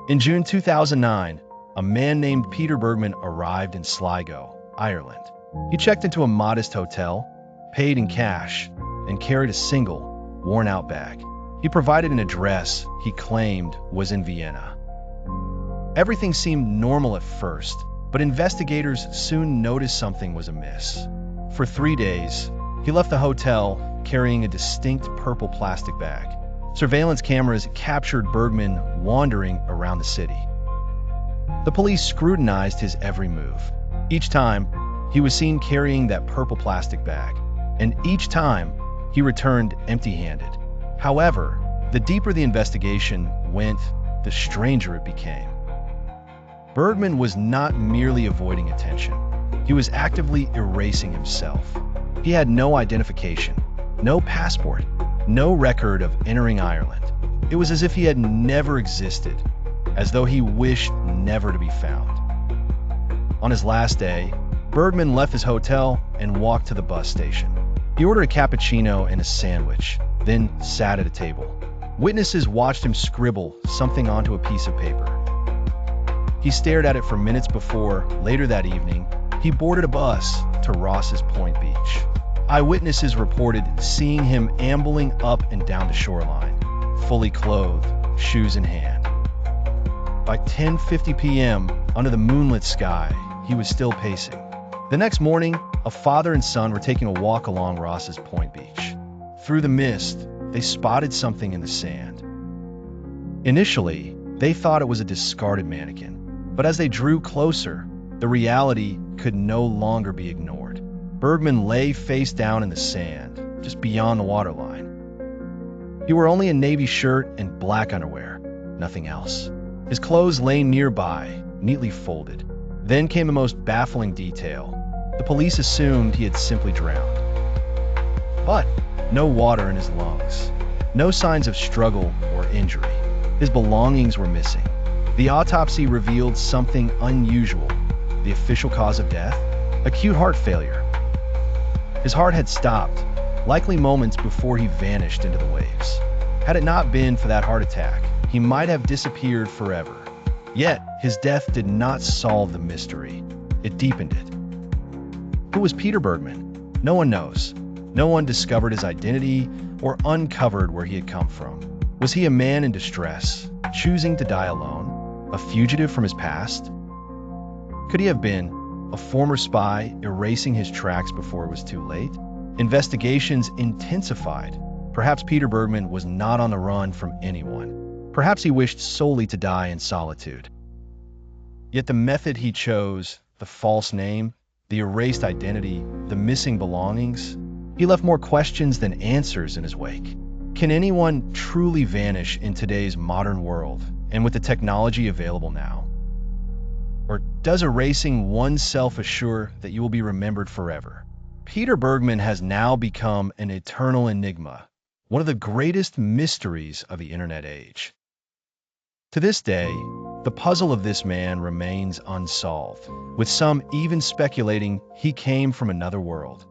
In June 2009, a man named Peter Bergmann arrived in Sligo, Ireland. He checked into a modest hotel, paid in cash, and carried a single, worn-out bag. He provided an address he claimed was in Vienna. Everything seemed normal at first, but investigators soon noticed something was amiss. For 3 days, he left the hotel carrying a distinct purple plastic bag. Surveillance cameras captured Bergmann wandering around the city. The police scrutinized his every move. Each time, he was seen carrying that purple plastic bag, and each time, he returned empty-handed. However, the deeper the investigation went, the stranger it became. Bergmann was not merely avoiding attention. He was actively erasing himself. He had no identification, no passport, no record of entering Ireland. It was as if he had never existed, as though he wished never to be found. On his last day, Bergmann left his hotel and walked to the bus station. He ordered a cappuccino and a sandwich, then sat at a table. Witnesses watched him scribble something onto a piece of paper. He stared at it for minutes before, later that evening, he boarded a bus to Ross's Point Beach. Eyewitnesses reported seeing him ambling up and down the shoreline, fully clothed, shoes in hand. By 10:50 p.m., under the moonlit sky, he was still pacing. The next morning, a father and son were taking a walk along Ross's Point Beach. Through the mist, they spotted something in the sand. Initially, they thought it was a discarded mannequin, but as they drew closer, the reality could no longer be ignored. Bergmann lay face down in the sand, just beyond the waterline. He wore only a navy shirt and black underwear, nothing else. His clothes lay nearby, neatly folded. Then came the most baffling detail. The police assumed he had simply drowned. But no water in his lungs, no signs of struggle or injury. His belongings were missing. The autopsy revealed something unusual. The official cause of death? Acute heart failure. His heart had stopped, likely moments before he vanished into the waves. Had it not been for that heart attack, he might have disappeared forever. Yet, his death did not solve the mystery. It deepened it. Who was Peter Bergmann? No one knows. No one discovered his identity or uncovered where he had come from. Was he a man in distress, choosing to die alone, a fugitive from his past? Could he have been a former spy erasing his tracks before it was too late? Investigations intensified. Perhaps Peter Bergmann was not on the run from anyone. Perhaps he wished solely to die in solitude. Yet the method he chose, the false name, the erased identity, the missing belongings, he left more questions than answers in his wake. Can anyone truly vanish in today's modern world and with the technology available now? Or does erasing oneself assure that you will be remembered forever? Peter Bergmann has now become an eternal enigma, one of the greatest mysteries of the internet age. To this day, the puzzle of this man remains unsolved, with some even speculating he came from another world.